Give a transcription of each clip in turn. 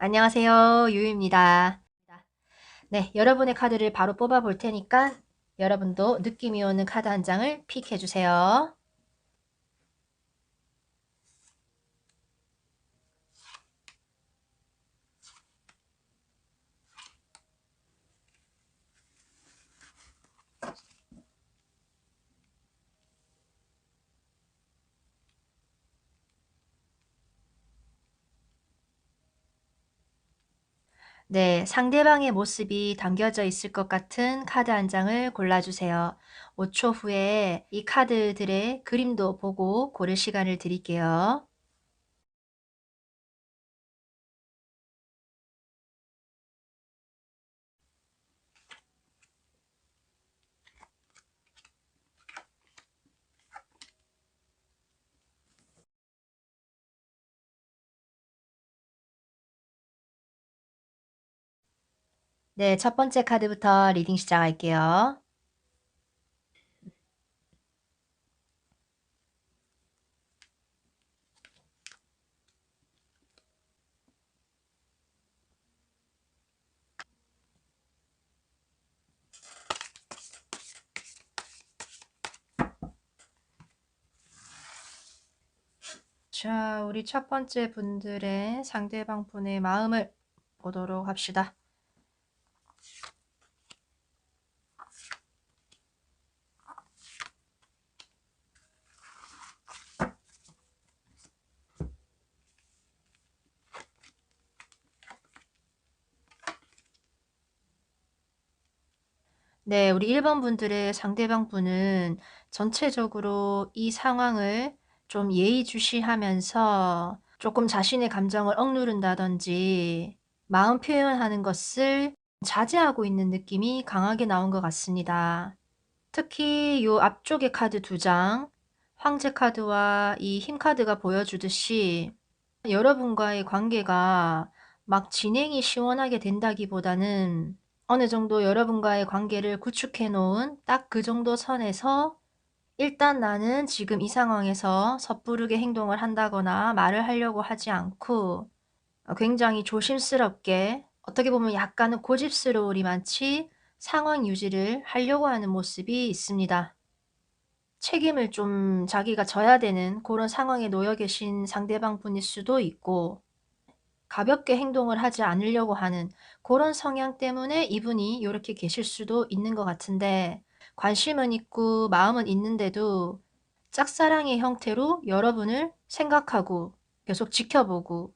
안녕하세요. 유유입니다. 네, 여러분의 카드를 바로 뽑아 볼 테니까 여러분도 느낌이 오는 카드 한 장을 픽해 주세요. 네, 상대방의 모습이 담겨져 있을 것 같은 카드 한 장을 골라주세요. 5초 후에 이 카드들의 그림도 보고 고를 시간을 드릴게요. 네, 첫 번째 카드부터 리딩 시작할게요. 자, 우리 첫 번째 분들의 상대방 분의 마음을 보도록 합시다. 네, 우리 1번 분들의 상대방 분은 전체적으로 이 상황을 좀 예의주시하면서 조금 자신의 감정을 억누른다든지 마음 표현하는 것을 자제하고 있는 느낌이 강하게 나온 것 같습니다. 특히 요 앞쪽의 카드 두 장, 황제 카드와 이 힘 카드가 보여주듯이 여러분과의 관계가 막 진행이 시원하게 된다기보다는 어느 정도 여러분과의 관계를 구축해 놓은 딱 그 정도 선에서 일단 나는 지금 이 상황에서 섣부르게 행동을 한다거나 말을 하려고 하지 않고 굉장히 조심스럽게 어떻게 보면 약간은 고집스러우리만치 상황 유지를 하려고 하는 모습이 있습니다. 책임을 좀 자기가 져야 되는 그런 상황에 놓여 계신 상대방 분일 수도 있고 가볍게 행동을 하지 않으려고 하는 그런 성향 때문에 이분이 이렇게 계실 수도 있는 것 같은데 관심은 있고 마음은 있는데도 짝사랑의 형태로 여러분을 생각하고 계속 지켜보고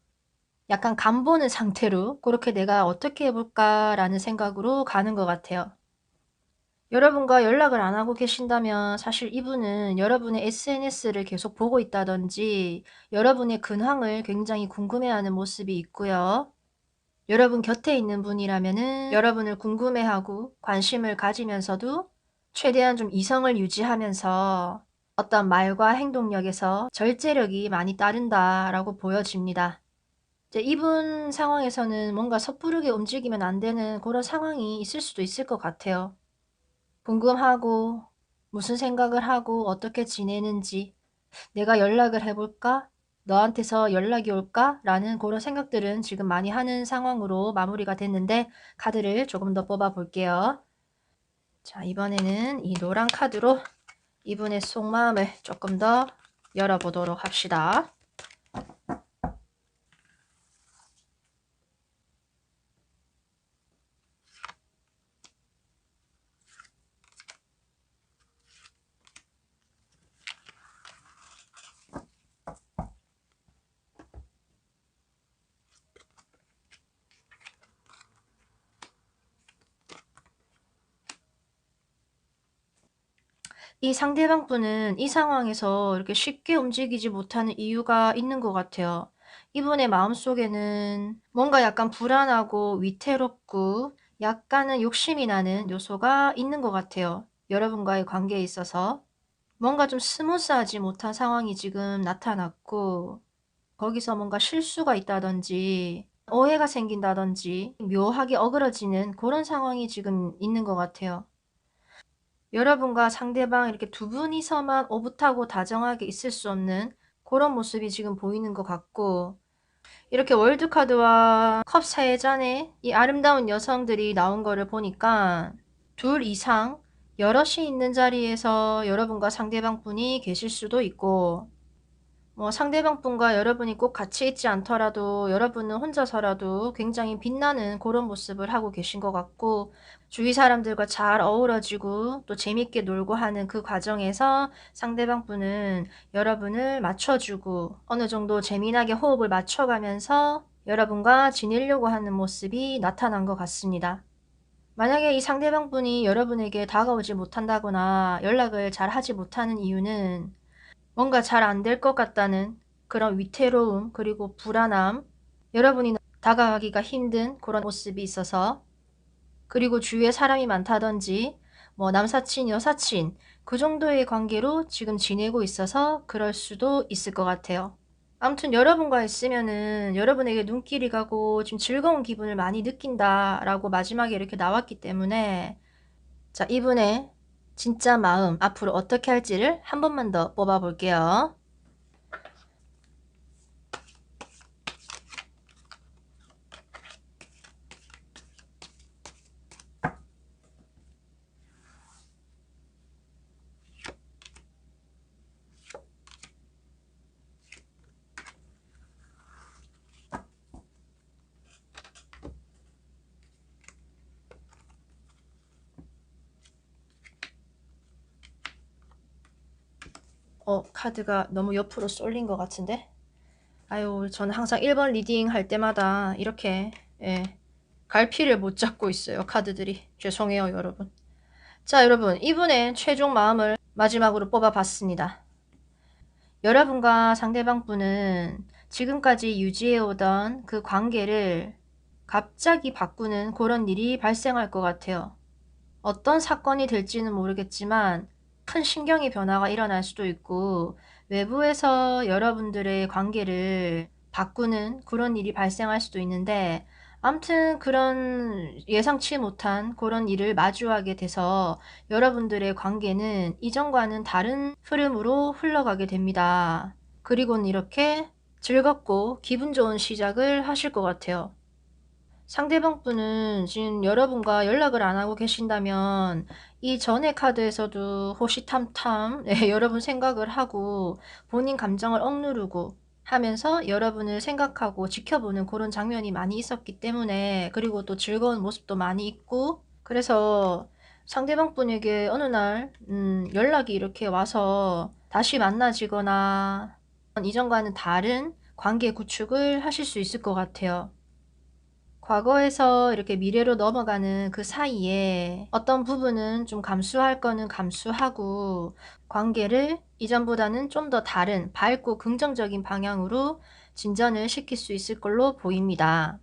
약간 간보는 상태로 그렇게 '내가 어떻게 해 볼까.'라는 생각으로 가는 것 같아요. 여러분과 연락을 안 하고 계신다면 사실 이분은 여러분의 SNS를 계속 보고 있다든지 여러분의 근황을 굉장히 궁금해하는 모습이 있고요. 여러분 곁에 있는 분이라면은 여러분을 궁금해하고 관심을 가지면서도 최대한 좀 이성을 유지하면서 어떤 말과 행동력에서 절제력이 많이 따른다라고 보여집니다. 이제 이분 상황에서는 뭔가 섣부르게 움직이면 안 되는 그런 상황이 있을 수도 있을 것 같아요. 궁금하고 무슨 생각을 하고 어떻게 지내는지 '내가 연락을 해 볼까? 너한테서 연락이 올까?' 라는 그런 생각들은 지금 많이 하는 상황으로 마무리가 됐는데 카드를 조금 더 뽑아 볼게요. 자, 이번에는 이 노란 카드로 이분의 속마음을 조금 더 열어 보도록 합시다. 이 상대방 분은 이 상황에서 이렇게 쉽게 움직이지 못하는 이유가 있는 것 같아요. 이분의 마음속에는 뭔가 약간 불안하고 위태롭고 약간은 욕심이 나는 요소가 있는 것 같아요. 여러분과의 관계에 있어서. 뭔가 좀 스무스하지 못한 상황이 지금 나타났고 거기서 뭔가 실수가 있다든지 오해가 생긴다든지 묘하게 어그러지는 그런 상황이 지금 있는 것 같아요. 여러분과 상대방 이렇게 두 분이서만 오붓하고 다정하게 있을 수 없는 그런 모습이 지금 보이는 것 같고 이렇게 월드카드와 컵 3잔에 이 아름다운 여성들이 나온 거를 보니까 둘 이상 여럿이 있는 자리에서 여러분과 상대방 분이 계실 수도 있고, 뭐 상대방 분과 여러분이 꼭 같이 있지 않더라도 여러분은 혼자서라도 굉장히 빛나는 그런 모습을 하고 계신 것 같고, 주위 사람들과 잘 어우러지고 또 재밌게 놀고 하는 그 과정에서 상대방 분은 여러분을 맞춰주고 어느 정도 재미나게 호흡을 맞춰가면서 여러분과 지내려고 하는 모습이 나타난 것 같습니다. 만약에 이 상대방 분이 여러분에게 다가오지 못한다거나 연락을 잘 하지 못하는 이유는 뭔가 잘 안 될 것 같다는 그런 위태로움, 그리고 불안함, 여러분이 다가가기가 힘든 그런 모습이 있어서, 그리고 주위에 사람이 많다든지 뭐 남사친, 여사친 그 정도의 관계로 지금 지내고 있어서 그럴 수도 있을 것 같아요. 아무튼 여러분과 있으면은 여러분에게 눈길이 가고 지금 즐거운 기분을 많이 느낀다라고 마지막에 이렇게 나왔기 때문에, 자, 이분의 진짜 마음 앞으로 어떻게 할지를 한 번만 더 뽑아 볼게요. 카드가 너무 옆으로 쏠린 것 같은데? 아유, 저는 항상 1번 리딩 할 때마다 이렇게, 예, 갈피를 못 잡고 있어요, 카드들이. 죄송해요, 여러분. 자, 여러분, 이분의 최종 마음을 마지막으로 뽑아봤습니다. 여러분과 상대방 분은 지금까지 유지해오던 그 관계를 갑자기 바꾸는 그런 일이 발생할 것 같아요. 어떤 사건이 될지는 모르겠지만 큰 신경의 변화가 일어날 수도 있고, 외부에서 여러분들의 관계를 바꾸는 그런 일이 발생할 수도 있는데, 암튼 그런 예상치 못한 그런 일을 마주하게 돼서 여러분들의 관계는 이전과는 다른 흐름으로 흘러가게 됩니다. 그리고는 이렇게 즐겁고 기분 좋은 시작을 하실 것 같아요. 상대방 분은 지금 여러분과 연락을 안 하고 계신다면 이 전의 카드에서도 호시탐탐 여러분 생각을 하고 본인 감정을 억누르고 하면서 여러분을 생각하고 지켜보는 그런 장면이 많이 있었기 때문에, 그리고 또 즐거운 모습도 많이 있고, 그래서 상대방 분에게 어느 날 연락이 이렇게 와서 다시 만나지거나 이전과는 다른 관계 구축을 하실 수 있을 것 같아요. 과거에서 이렇게 미래로 넘어가는 그 사이에 어떤 부분은 좀 감수할 거는 감수하고 관계를 이전보다는 좀 더 다른 밝고 긍정적인 방향으로 진전을 시킬 수 있을 걸로 보입니다.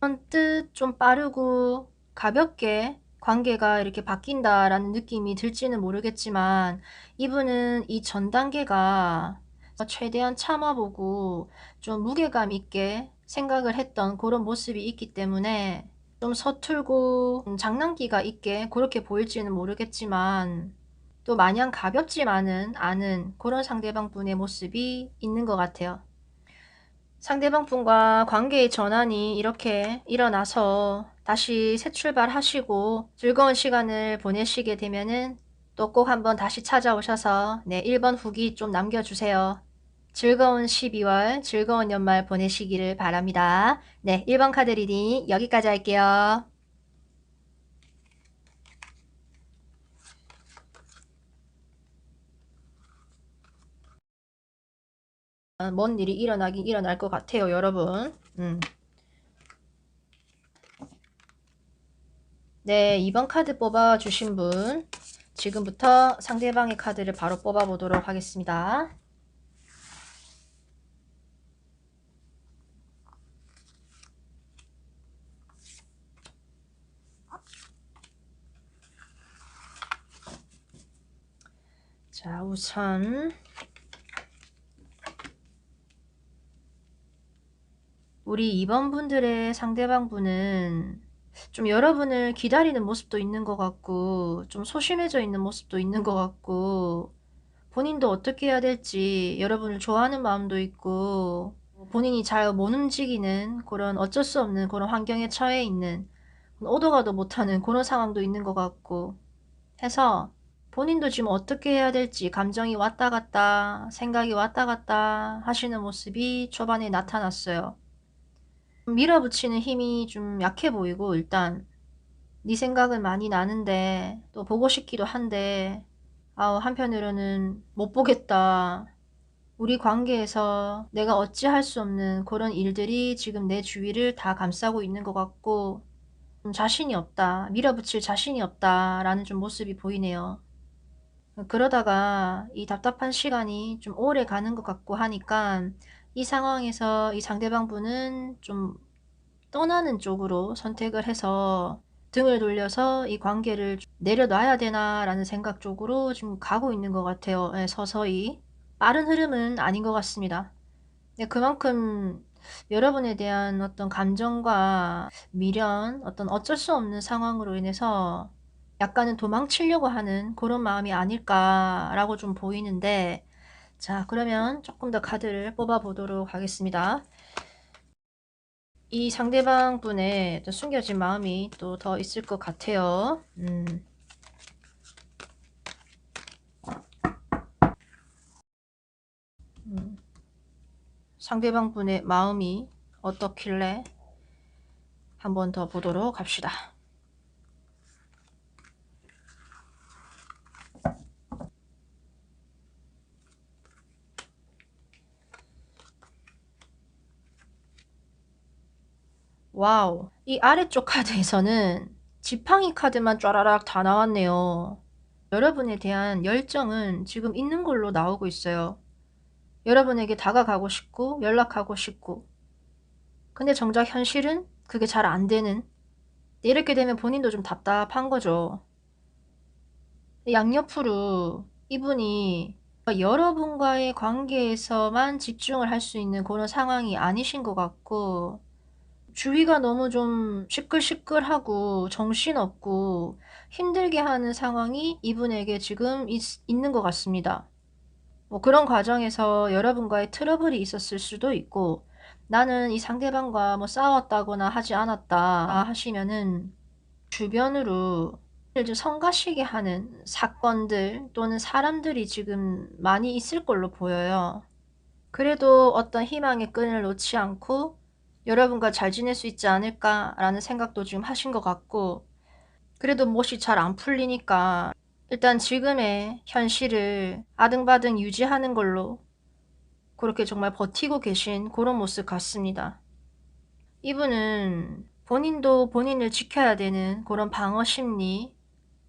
언뜻 좀 빠르고 가볍게 관계가 이렇게 바뀐다라는 느낌이 들지는 모르겠지만, 이분은 이 전 단계가 최대한 참아보고 좀 무게감 있게 생각을 했던 그런 모습이 있기 때문에 좀 서툴고 장난기가 있게 그렇게 보일지는 모르겠지만, 또 마냥 가볍지만은 않은 그런 상대방 분의 모습이 있는 것 같아요. 상대방 분과 관계의 전환이 이렇게 일어나서 다시 새 출발하시고 즐거운 시간을 보내시게 되면은 또 꼭 한번 다시 찾아오셔서 1번 후기 좀 남겨주세요. 즐거운 12월, 즐거운 연말 보내시기를 바랍니다. 1번 카드 리딩 여기까지 할게요. 뭔 일이 일어나긴 일어날 것 같아요, 여러분. 네, 2번 카드 뽑아주신 분, 지금부터 상대방의 카드를 바로 뽑아보도록 하겠습니다. 자, 우선 우리 2번 분들의 상대방 분은 좀 여러분을 기다리는 모습도 있는 것 같고, 좀 소심해져 있는 모습도 있는 것 같고, 본인도 어떻게 해야 될지 여러분을 좋아하는 마음도 있고 본인이 잘 못 움직이는 그런 어쩔 수 없는 그런 환경에 처해 있는 오도 가도 못하는 그런 상황도 있는 것 같고 해서 본인도 지금 어떻게 해야 될지 감정이 왔다 갔다 생각이 왔다 갔다 하시는 모습이 초반에 나타났어요. 밀어붙이는 힘이 좀 약해 보이고 일단 네 생각은 많이 나는데 또 보고 싶기도 한데 한편으로는 못 보겠다. 우리 관계에서 내가 어찌할 수 없는 그런 일들이 지금 내 주위를 다 감싸고 있는 것 같고 자신이 없다. 밀어붙일 자신이 없다. 라는 좀 모습이 보이네요. 그러다가 이 답답한 시간이 좀 오래 가는 것 같고 하니까 이 상황에서 이 상대방 분은 좀 떠나는 쪽으로 선택을 해서 등을 돌려서 이 관계를 좀 내려놔야 되나 라는 생각 쪽으로 지금 가고 있는 것 같아요. 예, 서서히. 빠른 흐름은 아닌 것 같습니다. 네, 그만큼 여러분에 대한 어떤 감정과 미련, 어떤 어쩔 수 없는 상황으로 인해서 약간은 도망치려고 하는 그런 마음이 아닐까라고 좀 보이는데, 자, 그러면 조금 더 카드를 뽑아 보도록 하겠습니다. 이 상대방 분의 또 숨겨진 마음이 또 더 있을 것 같아요. 상대방 분의 마음이 어떻길래 한 번 더 보도록 합시다. 와우. 이 아래쪽 카드에서는 지팡이 카드만 쫘라락 다 나왔네요. 여러분에 대한 열정은 지금 있는 걸로 나오고 있어요. 여러분에게 다가가고 싶고 연락하고 싶고 근데 정작 현실은 그게 잘 안 되는 이렇게 되면 본인도 좀 답답한 거죠. 양옆으로 이분이 여러분과의 관계에서만 집중을 할 수 있는 그런 상황이 아니신 것 같고 주위가 너무 좀 시끌시끌하고 정신없고 힘들게 하는 상황이 이분에게 지금 있는 것 같습니다. 뭐 그런 과정에서 여러분과의 트러블이 있었을 수도 있고 나는 이 상대방과 뭐 싸웠다거나 하지 않았다 하시면은 주변으로 좀 성가시게 하는 사건들 또는 사람들이 지금 많이 있을 걸로 보여요. 그래도 어떤 희망의 끈을 놓지 않고 여러분과 잘 지낼 수 있지 않을까라는 생각도 지금 하신 것 같고 그래도 뭣이 잘 안 풀리니까 일단 지금의 현실을 아등바등 유지하는 걸로 그렇게 정말 버티고 계신 그런 모습 같습니다. 이분은 본인도 본인을 지켜야 되는 그런 방어 심리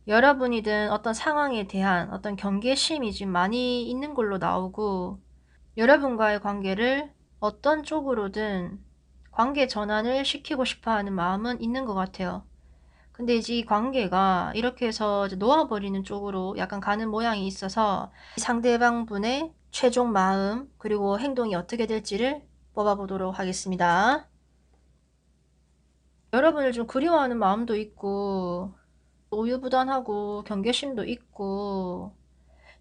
여러분이든 어떤 상황에 대한 어떤 경계심이 지금 많이 있는 걸로 나오고 여러분과의 관계를 어떤 쪽으로든 관계 전환을 시키고 싶어 하는 마음은 있는 것 같아요. 근데 이제 이 관계가 이렇게 해서 이제 놓아버리는 쪽으로 약간 가는 모양이 있어서 상대방 분의 최종 마음 그리고 행동이 어떻게 될지를 뽑아보도록 하겠습니다. 여러분을 좀 그리워하는 마음도 있고 우유부단하고 경계심도 있고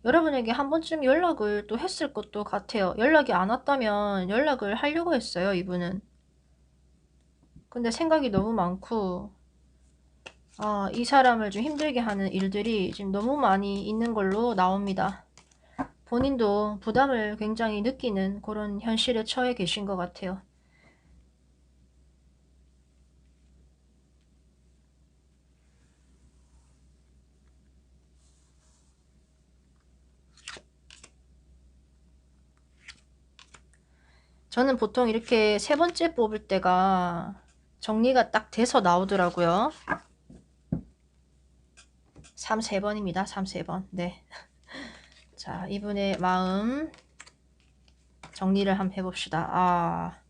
여러분에게 한 번쯤 연락을 또 했을 것도 같아요. 연락이 안 왔다면 연락을 하려고 했어요, 이분은. 근데 생각이 너무 많고 이 사람을 좀 힘들게 하는 일들이 지금 너무 많이 있는 걸로 나옵니다. 본인도 부담을 굉장히 느끼는 그런 현실에 처해 계신 것 같아요. 저는 보통 이렇게 세 번째 뽑을 때가 정리가 딱 돼서 나오더라고요. 3, 3번입니다. 3, 3번. 네. 자, 이분의 마음 정리를 한번 해봅시다.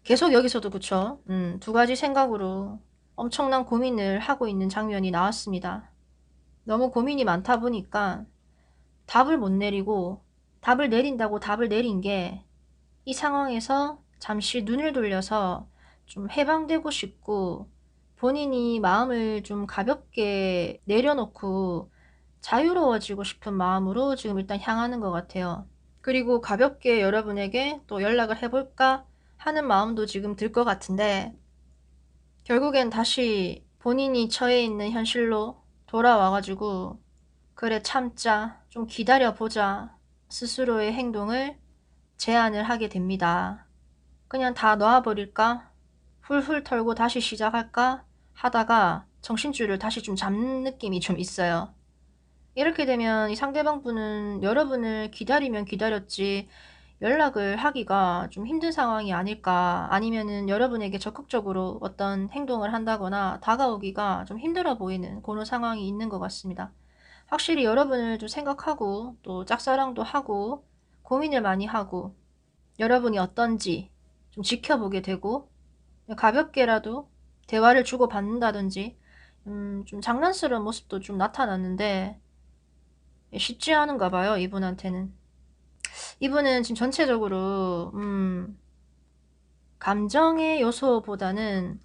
계속 여기서도 그쵸? 두 가지 생각으로 엄청난 고민을 하고 있는 장면이 나왔습니다. 너무 고민이 많다 보니까 답을 못 내리고 답을 내린다고 답을 내린 게 이 상황에서 잠시 눈을 돌려서 좀 해방되고 싶고 본인이 마음을 좀 가볍게 내려놓고 자유로워지고 싶은 마음으로 지금 일단 향하는 것 같아요. 그리고 가볍게 여러분에게 또 연락을 해볼까 하는 마음도 지금 들 것 같은데, 결국엔 다시 본인이 처해 있는 현실로 돌아와가지고 그래 참자, 좀 기다려보자 스스로의 행동을 제안을 하게 됩니다. 그냥 다 놔버릴까? 훌훌 털고 다시 시작할까? 하다가 정신줄을 다시 좀 잡는 느낌이 좀 있어요. 이렇게 되면 이 상대방 분은 여러분을 기다리면 기다렸지 연락을 하기가 좀 힘든 상황이 아닐까, 아니면은 여러분에게 적극적으로 어떤 행동을 한다거나 다가오기가 좀 힘들어 보이는 그런 상황이 있는 것 같습니다. 확실히 여러분을 좀 생각하고 또 짝사랑도 하고 고민을 많이 하고 여러분이 어떤지 좀 지켜보게 되고, 가볍게라도 대화를 주고받는다든지 좀 장난스러운 모습도 좀 나타났는데 쉽지 않은가 봐요, 이분한테는. 이분은 지금 전체적으로 감정의 요소보다는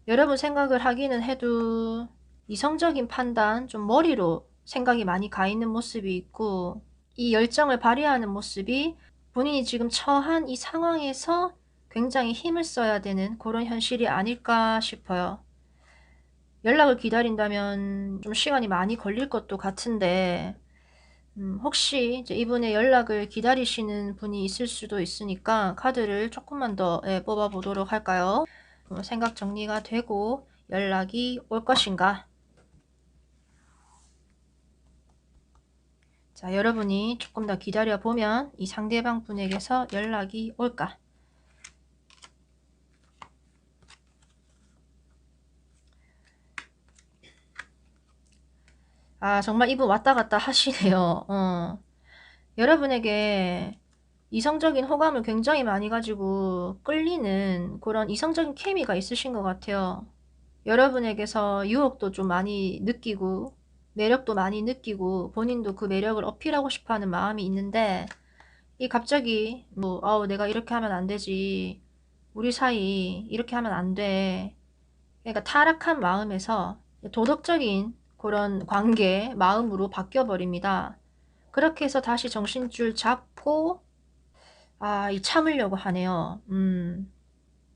여러분 생각을 하기는 해도 이성적인 판단, 좀 머리로 생각이 많이 가 있는 모습이 있고, 이 열정을 발휘하는 모습이 본인이 지금 처한 이 상황에서 굉장히 힘을 써야 되는 그런 현실이 아닐까 싶어요. 연락을 기다린다면 좀 시간이 많이 걸릴 것도 같은데, 혹시 이제 이분의 연락을 기다리시는 분이 있을 수도 있으니까 카드를 조금만 더 뽑아 보도록 할까요? 생각 정리가 되고 연락이 올 것인가? 자, 여러분이 조금 더 기다려 보면 이 상대방 분에게서 연락이 올까? 아, 정말 이분 왔다 갔다 하시네요. 여러분에게 이성적인 호감을 굉장히 많이 가지고 끌리는 그런 이성적인 케미가 있으신 것 같아요. 여러분에게서 유혹도 좀 많이 느끼고 매력도 많이 느끼고 본인도 그 매력을 어필하고 싶어하는 마음이 있는데, 이 갑자기 뭐 내가 이렇게 하면 안 되지, 우리 사이 이렇게 하면 안 돼, 그러니까 타락한 마음에서 도덕적인 그런 관계 마음으로 바뀌어 버립니다. 그렇게 해서 다시 정신줄 잡고 이 참으려고 하네요.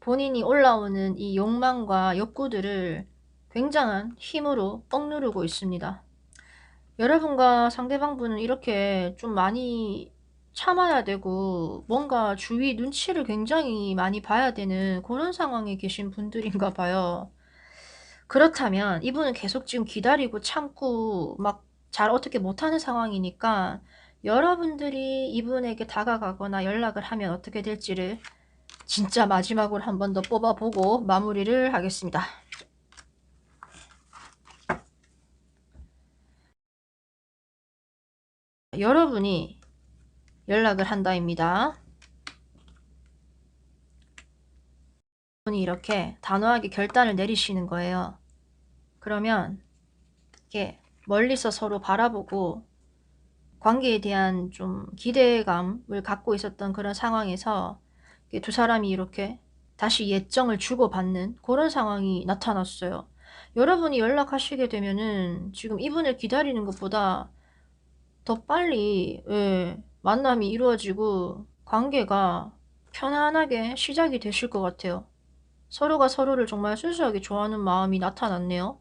본인이 올라오는 이 욕망과 욕구들을 굉장한 힘으로 억누르고 있습니다. 여러분과 상대방분은 이렇게 좀 많이 참아야 되고 뭔가 주위 눈치를 굉장히 많이 봐야 되는 그런 상황에 계신 분들인가 봐요. 그렇다면 이분은 계속 지금 기다리고 참고 막 잘 어떻게 못하는 상황이니까, 여러분들이 이분에게 다가가거나 연락을 하면 어떻게 될지를 진짜 마지막으로 한 번 더 뽑아보고 마무리를 하겠습니다. 여러분이 연락을 한다입니다. 분이 이렇게 단호하게 결단을 내리시는 거예요. 그러면 이렇게 멀리서 서로 바라보고 관계에 대한 좀 기대감을 갖고 있었던 그런 상황에서 두 사람이 이렇게 다시 예정을 주고받는 그런 상황이 나타났어요. 여러분이 연락하시게 되면은 지금 이분을 기다리는 것보다 더 빨리 만남이 이루어지고 관계가 편안하게 시작이 되실 것 같아요. 서로가 서로를 정말 순수하게 좋아하는 마음이 나타났네요.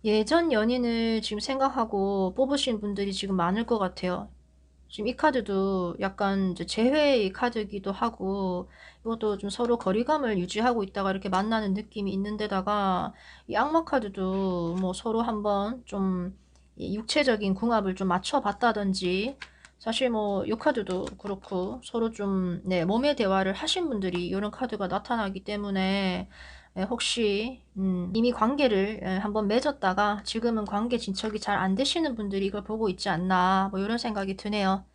예전 연인을 지금 생각하고 뽑으신 분들이 지금 많을 것 같아요. 지금 이 카드도 약간 이제 재회의 카드이기도 하고, 이것도 좀 서로 거리감을 유지하고 있다가 이렇게 만나는 느낌이 있는데다가, 이 악마 카드도 뭐 서로 한번 좀 육체적인 궁합을 좀 맞춰봤다든지, 사실 뭐 이 카드도 그렇고 서로 좀 몸의 대화를 하신 분들이 이런 카드가 나타나기 때문에, 혹시 이미 관계를 한번 맺었다가 지금은 관계 진척이 잘 안 되시는 분들이 이걸 보고 있지 않나, 뭐 이런 생각이 드네요.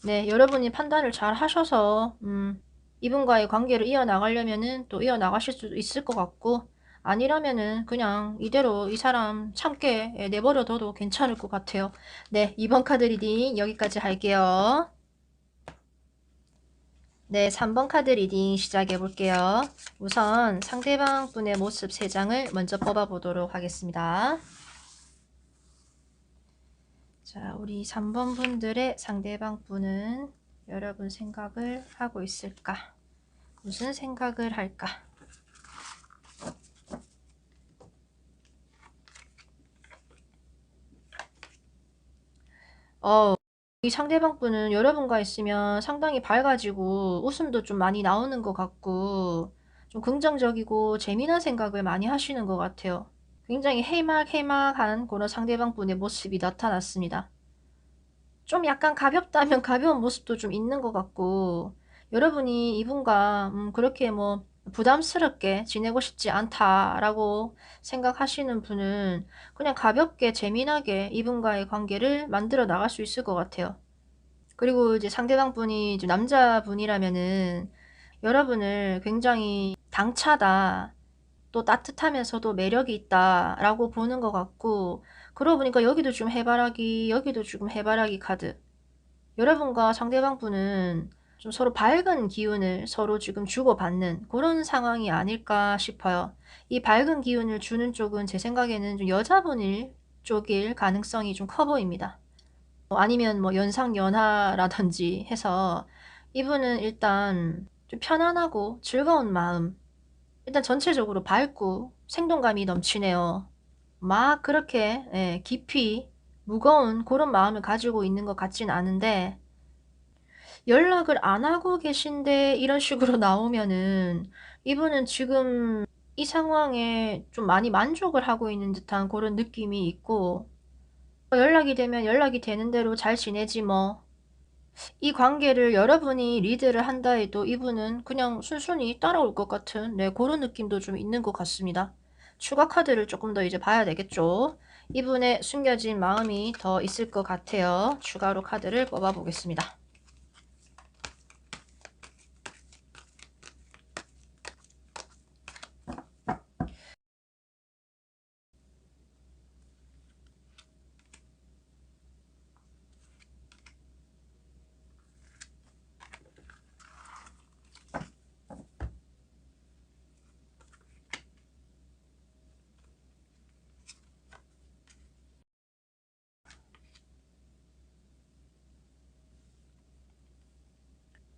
네, 여러분이 판단을 잘 하셔서 이분과의 관계를 이어나가려면은 또 이어나가실 수도 있을 것 같고, 아니라면은 그냥 이대로 이 사람 참게 내버려둬도 괜찮을 것 같아요. 네, 이번 카드 리딩 여기까지 할게요. 네, 3번 카드 리딩 시작해 볼게요. 우선 상대방 분의 모습 3장을 먼저 뽑아 보도록 하겠습니다. 자, 우리 3번 분들의 상대방 분은 여러분 생각을 하고 있을까? 무슨 생각을 할까? 이 상대방 분은 여러분과 있으면 상당히 밝아지고 웃음도 좀 많이 나오는 것 같고 좀 긍정적이고 재미난 생각을 많이 하시는 것 같아요. 굉장히 해막해막한 그런 상대방 분의 모습이 나타났습니다. 좀 약간 가볍다면 가벼운 모습도 좀 있는 것 같고 여러분이 이분과 그렇게 뭐 부담스럽게 지내고 싶지 않다라고 생각하시는 분은 그냥 가볍게 재미나게 이분과의 관계를 만들어 나갈 수 있을 것 같아요. 그리고 이제 상대방 분이 이제 남자분이라면은 여러분을 굉장히 당차다, 또 따뜻하면서도 매력이 있다라고 보는 것 같고, 그러고 보니까 여기도 좀 해바라기, 여기도 조금 해바라기 카드. 여러분과 상대방 분은 좀 서로 밝은 기운을 서로 지금 주고받는 그런 상황이 아닐까 싶어요. 이 밝은 기운을 주는 쪽은 제 생각에는 좀 여자분일 쪽일 가능성이 좀 커 보입니다. 아니면 뭐 연상연하라든지 해서 이분은 일단 좀 편안하고 즐거운 마음, 일단 전체적으로 밝고 생동감이 넘치네요. 막 그렇게 깊이 무거운 그런 마음을 가지고 있는 것 같진 않은데 연락을 안 하고 계신데 이런 식으로 나오면은 이분은 지금 이 상황에 좀 많이 만족을 하고 있는 듯한 그런 느낌이 있고 연락이 되면 연락이 되는 대로 잘 지내지 뭐. 이 관계를 여러분이 리드를 한다 해도 이분은 그냥 순순히 따라올 것 같은 그런 느낌도 좀 있는 것 같습니다. 추가 카드를 조금 더 이제 봐야 되겠죠. 이분의 숨겨진 마음이 더 있을 것 같아요. 추가로 카드를 뽑아 보겠습니다.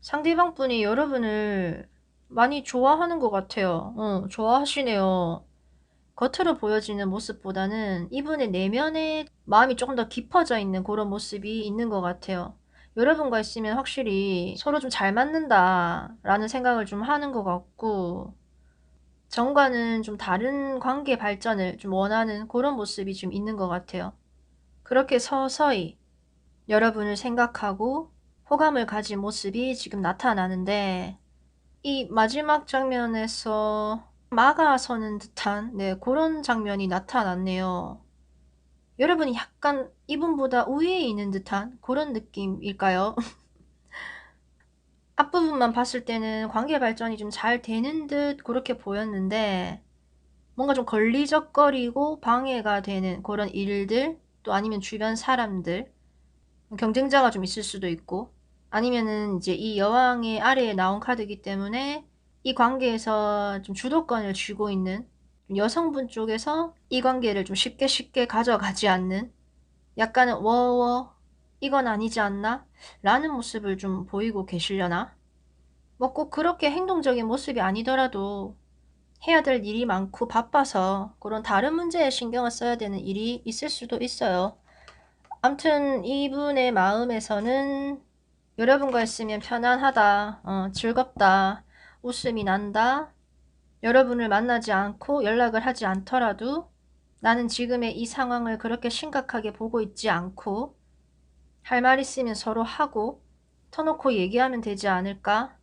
상대방 분이 여러분을 많이 좋아하는 것 같아요. 좋아하시네요. 겉으로 보여지는 모습보다는 이분의 내면의 마음이 조금 더 깊어져 있는 그런 모습이 있는 것 같아요. 여러분과 있으면 확실히 서로 좀 잘 맞는다라는 생각을 좀 하는 것 같고 전과는 좀 다른 관계 발전을 좀 원하는 그런 모습이 좀 있는 것 같아요. 그렇게 서서히 여러분을 생각하고 호감을 가진 모습이 지금 나타나는데 이 마지막 장면에서 막아서는 듯한 그런 장면이 나타났네요. 여러분이 약간 이분보다 우위에 있는 듯한 그런 느낌일까요? 앞부분만 봤을 때는 관계 발전이 좀 잘 되는 듯 그렇게 보였는데 뭔가 좀 걸리적거리고 방해가 되는 그런 일들, 또 아니면 주변 사람들, 경쟁자가 좀 있을 수도 있고 아니면은 이제 이 여왕의 아래에 나온 카드이기 때문에 이 관계에서 좀 주도권을 쥐고 있는 여성분 쪽에서 이 관계를 좀 쉽게 쉽게 가져가지 않는 약간은 워워 이건 아니지 않나? 라는 모습을 좀 보이고 계시려나? 뭐 꼭 그렇게 행동적인 모습이 아니더라도 해야 될 일이 많고 바빠서 그런 다른 문제에 신경을 써야 되는 일이 있을 수도 있어요. 암튼 이분의 마음에서는 여러분과 있으면 편안하다, 즐겁다, 웃음이 난다, 여러분을 만나지 않고 연락을 하지 않더라도 나는 지금의 이 상황을 그렇게 심각하게 보고 있지 않고 할 말 있으면 서로 하고 터놓고 얘기하면 되지 않을까?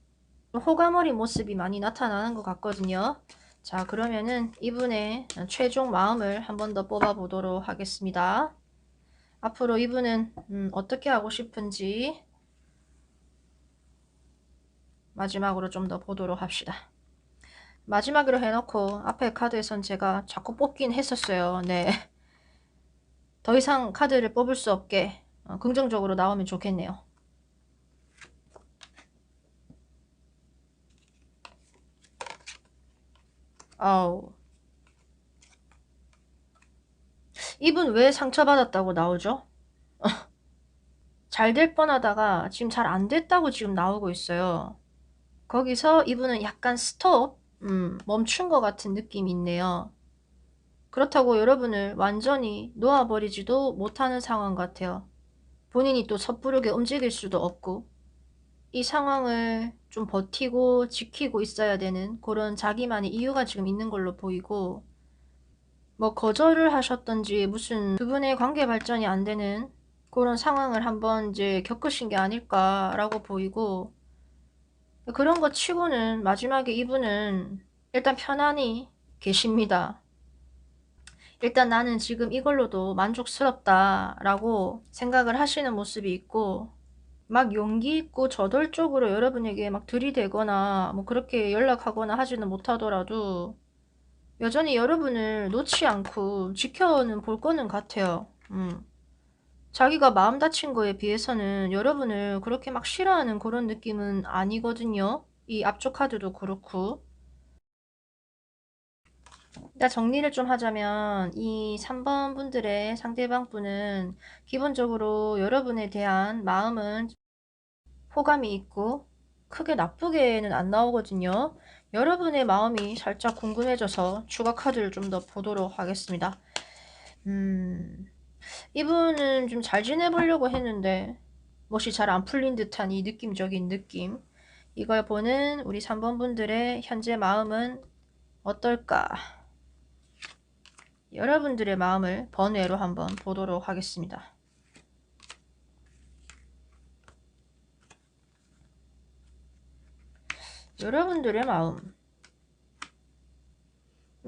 호감 어린 모습이 많이 나타나는 것 같거든요. 자, 그러면은 이분의 최종 마음을 한 번 더 뽑아 보도록 하겠습니다. 앞으로 이분은 어떻게 하고 싶은지 마지막으로 좀 더 보도록 합시다. 마지막으로 해놓고 앞에 카드에선 제가 자꾸 뽑긴 했었어요. 네. 더 이상 카드를 뽑을 수 없게 긍정적으로 나오면 좋겠네요. 아우. 이분 왜 상처받았다고 나오죠? 잘 될 뻔하다가 지금 잘 안 됐다고 지금 나오고 있어요. 거기서 이분은 약간 스톱, 멈춘 것 같은 느낌이 있네요. 그렇다고 여러분을 완전히 놓아버리지도 못하는 상황 같아요. 본인이 또 섣부르게 움직일 수도 없고, 이 상황을 좀 버티고 지키고 있어야 되는 그런 자기만의 이유가 지금 있는 걸로 보이고, 뭐 거절을 하셨던지 무슨 두 분의 관계 발전이 안 되는 그런 상황을 한번 이제 겪으신 게 아닐까라고 보이고, 그런 거 치고는 마지막에 이분은 일단 편안히 계십니다. 일단 나는 지금 이걸로도 만족스럽다라고 생각을 하시는 모습이 있고, 막 용기 있고 저돌적으로 여러분에게 막 들이대거나 뭐 그렇게 연락하거나 하지는 못하더라도 여전히 여러분을 놓지 않고 지켜는 볼 거는 같아요. 자기가 마음 다친 거에 비해서는 여러분을 그렇게 막 싫어하는 그런 느낌은 아니거든요. 이 앞쪽 카드도 그렇고. 일단 정리를 좀 하자면 이 3번 분들의 상대방 분은 기본적으로 여러분에 대한 마음은 호감이 있고 크게 나쁘게는 안 나오거든요. 여러분의 마음이 살짝 궁금해져서 추가 카드를 좀 더 보도록 하겠습니다. 이분은 좀 잘 지내보려고 했는데 멋이 잘 안 풀린 듯한 이 느낌적인 느낌, 이걸 보는 우리 3번 분들의 현재 마음은 어떨까? 여러분들의 마음을 번외로 한번 보도록 하겠습니다. 여러분들의 마음,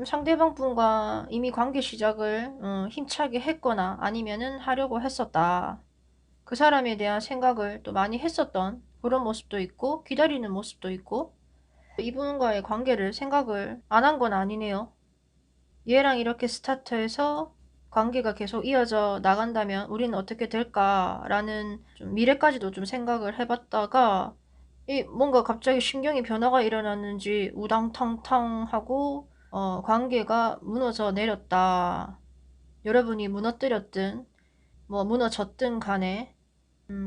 상대방 분과 이미 관계 시작을 힘차게 했거나 아니면은 하려고 했었다. 그 사람에 대한 생각을 또 많이 했었던 그런 모습도 있고, 기다리는 모습도 있고, 이분과의 관계를 생각을 안 한 건 아니네요. 얘랑 이렇게 스타트해서 관계가 계속 이어져 나간다면 우리는 어떻게 될까라는 좀 미래까지도 좀 생각을 해봤다가 뭔가 갑자기 심경의 변화가 일어났는지 우당탕탕 하고 관계가 무너져 내렸다. 여러분이 무너뜨렸든 뭐 무너졌든 간에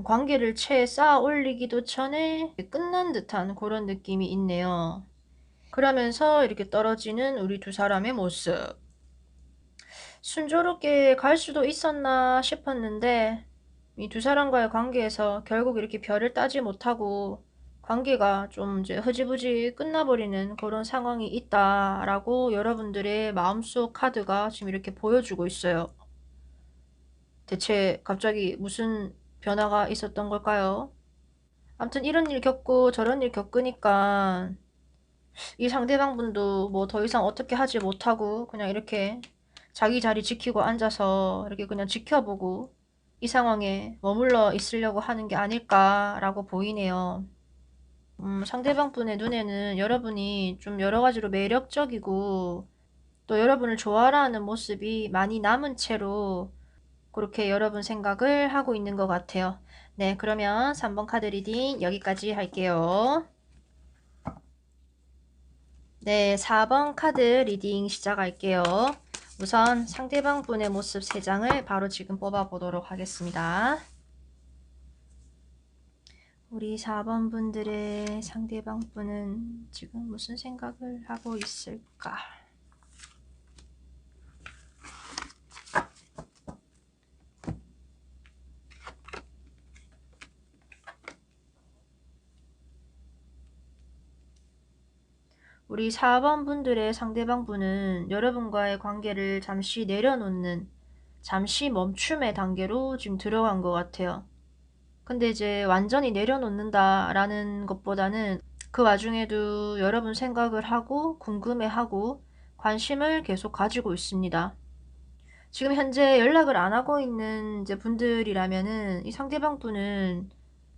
관계를 채 쌓아 올리기도 전에 끝난 듯한 그런 느낌이 있네요. 그러면서 이렇게 떨어지는 우리 두 사람의 모습. 순조롭게 갈 수도 있었나 싶었는데 이 두 사람과의 관계에서 결국 이렇게 별을 따지 못하고 관계가 좀 이제 흐지부지 끝나버리는 그런 상황이 있다라고 여러분들의 마음속 카드가 지금 이렇게 보여주고 있어요. 대체 갑자기 무슨 변화가 있었던 걸까요? 아무튼 이런 일 겪고 저런 일 겪으니까 이 상대방 분도 뭐 더 이상 어떻게 하지 못하고 그냥 이렇게 자기 자리 지키고 앉아서 이렇게 그냥 지켜보고 이 상황에 머물러 있으려고 하는 게 아닐까라고 보이네요. 상대방 분의 눈에는 여러분이 좀 여러 가지로 매력적이고 또 여러분을 좋아하는 모습이 많이 남은 채로 그렇게 여러분 생각을 하고 있는 것 같아요. 네, 그러면 3번 카드 리딩 여기까지 할게요. 네, 4번 카드 리딩 시작할게요. 우선 상대방 분의 모습 3장을 바로 지금 뽑아보도록 하겠습니다. 우리 4번 분들의 상대방 분은 지금 무슨 생각을 하고 있을까? 우리 4번 분들의 상대방 분은 여러분과의 관계를 잠시 내려놓는, 잠시 멈춤의 단계로 지금 들어간 것 같아요. 근데 이제 완전히 내려놓는다라는 것보다는 그 와중에도 여러분 생각을 하고 궁금해하고 관심을 계속 가지고 있습니다. 지금 현재 연락을 안 하고 있는 이제 분들이라면은 이 상대방 분은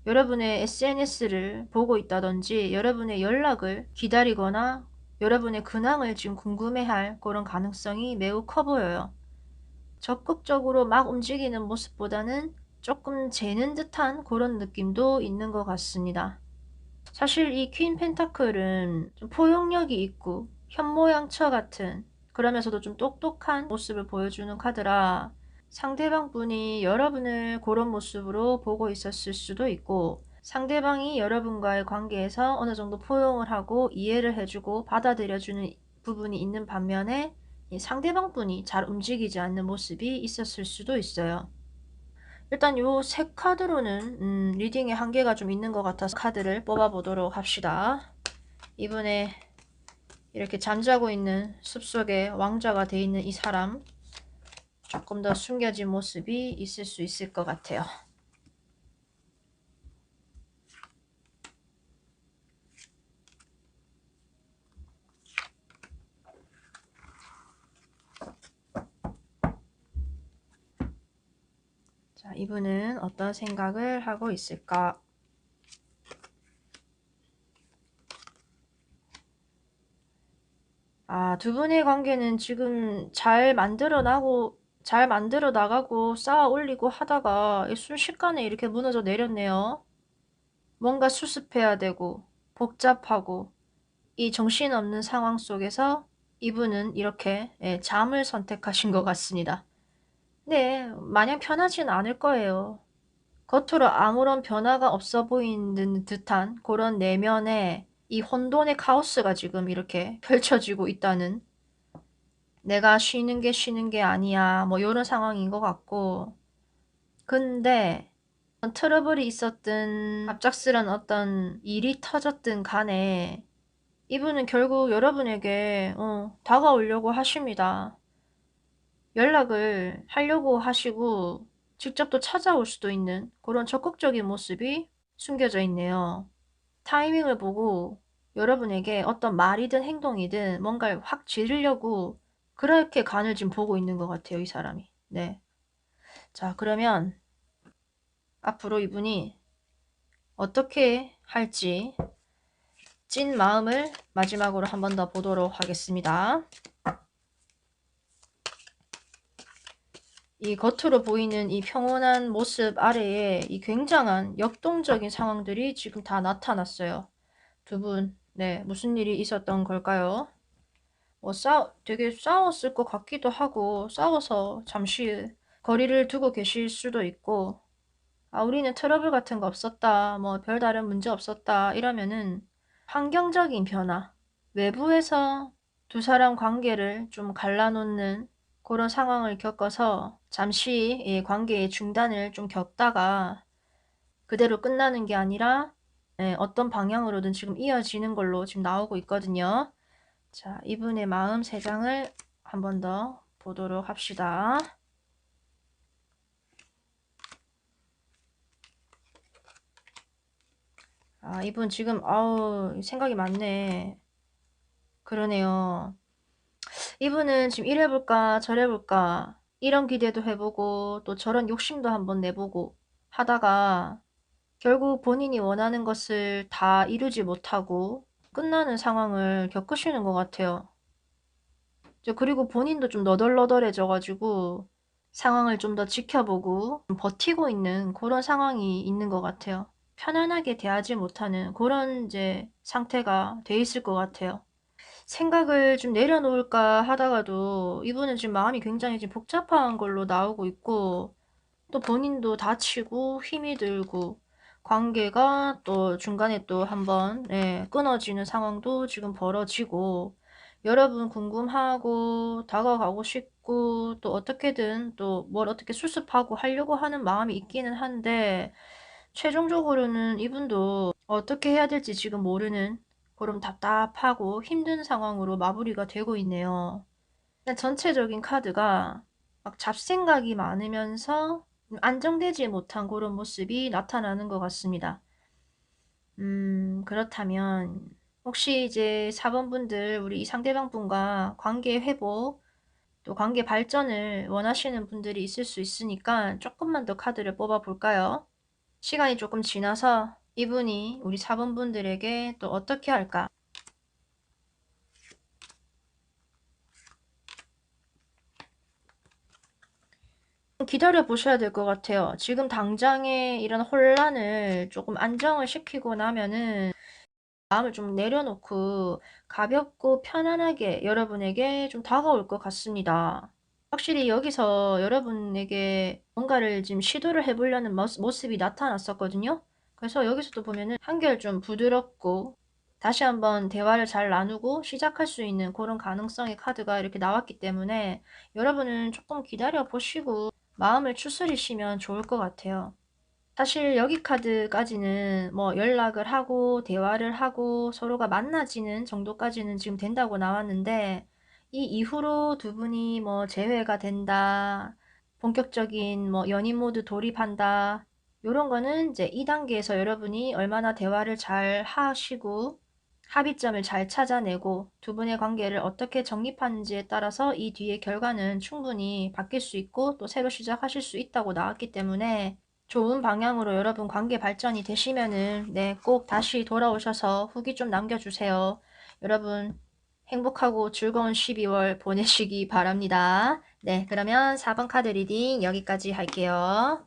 여러분의 SNS를 보고 있다든지 여러분의 연락을 기다리거나 여러분의 근황을 지금 궁금해할 그런 가능성이 매우 커 보여요. 적극적으로 막 움직이는 모습보다는 조금 재는 듯한 그런 느낌도 있는 것 같습니다. 사실 이 퀸 펜타클은 좀 포용력이 있고 현모양처 같은, 그러면서도 좀 똑똑한 모습을 보여주는 카드라 상대방 분이 여러분을 그런 모습으로 보고 있었을 수도 있고, 상대방이 여러분과의 관계에서 어느 정도 포용을 하고 이해를 해주고 받아들여주는 부분이 있는 반면에 이 상대방 분이 잘 움직이지 않는 모습이 있었을 수도 있어요. 일단 요 세 카드로는 리딩의 한계가 좀 있는 것 같아서 카드를 뽑아보도록 합시다. 이번에 이렇게 잠자고 있는 숲속에 왕자가 돼 있는 이 사람, 조금 더 숨겨진 모습이 있을 수 있을 것 같아요. 자, 이분은 어떤 생각을 하고 있을까? 아, 두 분의 관계는 지금 잘 만들어 나가고 쌓아 올리고 하다가 순식간에 이렇게 무너져 내렸네요. 뭔가 수습해야 되고 복잡하고 이 정신없는 상황 속에서 이분은 이렇게 잠을 선택하신 것 같습니다. 네, 마냥 편하진 않을 거예요. 겉으로 아무런 변화가 없어 보이는 듯한 그런 내면에 이 혼돈의 카오스가 지금 이렇게 펼쳐지고 있다는, 내가 쉬는 게 아니야 뭐 이런 상황인 것 같고, 근데 트러블이 있었든 갑작스런 어떤 일이 터졌든 간에 이분은 결국 여러분에게 다가오려고 하십니다. 연락을 하려고 하시고 직접 또 찾아올 수도 있는 그런 적극적인 모습이 숨겨져 있네요. 타이밍을 보고 여러분에게 어떤 말이든 행동이든 뭔가를 확 지르려고 그렇게 간을 지금 보고 있는 것 같아요, 이 사람이. 네. 자, 그러면 앞으로 이분이 어떻게 할지 찐 마음을 마지막으로 한 번 더 보도록 하겠습니다. 이 겉으로 보이는 이 평온한 모습 아래에 이 굉장한 역동적인 상황들이 지금 다 나타났어요. 두 분, 네, 무슨 일이 있었던 걸까요? 되게 싸웠을 것 같기도 하고, 싸워서 잠시 거리를 두고 계실 수도 있고, 아, 우리는 트러블 같은 거 없었다, 뭐 별다른 문제 없었다, 이러면은 환경적인 변화, 외부에서 두 사람 관계를 좀 갈라놓는 그런 상황을 겪어서 잠시 이 관계의 중단을 좀 겪다가 그대로 끝나는 게 아니라 어떤 방향으로든 지금 이어지는 걸로 지금 나오고 있거든요. 자, 이분의 마음 세 장을 한 번 더 보도록 합시다. 아, 이분 지금 아우 생각이 많네. 그러네요. 이분은 지금 이래볼까 저래볼까 이런 기대도 해보고 또 저런 욕심도 한번 내보고 하다가 결국 본인이 원하는 것을 다 이루지 못하고 끝나는 상황을 겪으시는 것 같아요. 그리고 본인도 좀 너덜너덜해져가지고 상황을 좀 더 지켜보고 버티고 있는 그런 상황이 있는 것 같아요. 편안하게 대하지 못하는 그런 이제 상태가 돼 있을 것 같아요. 생각을 좀 내려놓을까 하다가도 이분은 지금 마음이 굉장히 지금 복잡한 걸로 나오고 있고, 또 본인도 다치고 힘이 들고 관계가 또 중간에 또 한번 끊어지는 상황도 지금 벌어지고, 여러분 궁금하고 다가가고 싶고 또 어떻게든 또 뭘 어떻게 수습하고 하려고 하는 마음이 있기는 한데, 최종적으로는 이분도 어떻게 해야 될지 지금 모르는 그런 답답하고 힘든 상황으로 마무리가 되고 있네요. 전체적인 카드가 막 잡생각이 많으면서 안정되지 못한 그런 모습이 나타나는 것 같습니다. 그렇다면 혹시 이제 4번 분들, 우리 이 상대방 분과 관계 회복 또 관계 발전을 원하시는 분들이 있을 수 있으니까 조금만 더 카드를 뽑아 볼까요? 시간이 조금 지나서 이분이 우리 4번 분들에게 또 어떻게 할까? 기다려 보셔야 될 것 같아요. 지금 당장의 이런 혼란을 조금 안정을 시키고 나면은 마음을 좀 내려놓고 가볍고 편안하게 여러분에게 좀 다가올 것 같습니다. 확실히 여기서 여러분에게 뭔가를 지금 시도를 해 보려는 모습이 나타났었거든요. 그래서 여기서도 보면은 한결 좀 부드럽고 다시 한번 대화를 잘 나누고 시작할 수 있는 그런 가능성의 카드가 이렇게 나왔기 때문에 여러분은 조금 기다려 보시고 마음을 추스리시면 좋을 것 같아요. 사실 여기 카드까지는 뭐 연락을 하고 대화를 하고 서로가 만나지는 정도까지는 지금 된다고 나왔는데, 이 이후로 두 분이 뭐 재회가 된다, 본격적인 뭐 연인 모드 돌입한다, 요런 거는 이제 이 단계에서 여러분이 얼마나 대화를 잘 하시고 합의점을 잘 찾아내고 두 분의 관계를 어떻게 정립하는지에 따라서 이 뒤의 결과는 충분히 바뀔 수 있고 또 새로 시작하실 수 있다고 나왔기 때문에, 좋은 방향으로 여러분 관계 발전이 되시면은 네, 꼭 다시 돌아오셔서 후기 좀 남겨주세요. 여러분 행복하고 즐거운 12월 보내시기 바랍니다. 네, 그러면 4번 카드 리딩 여기까지 할게요.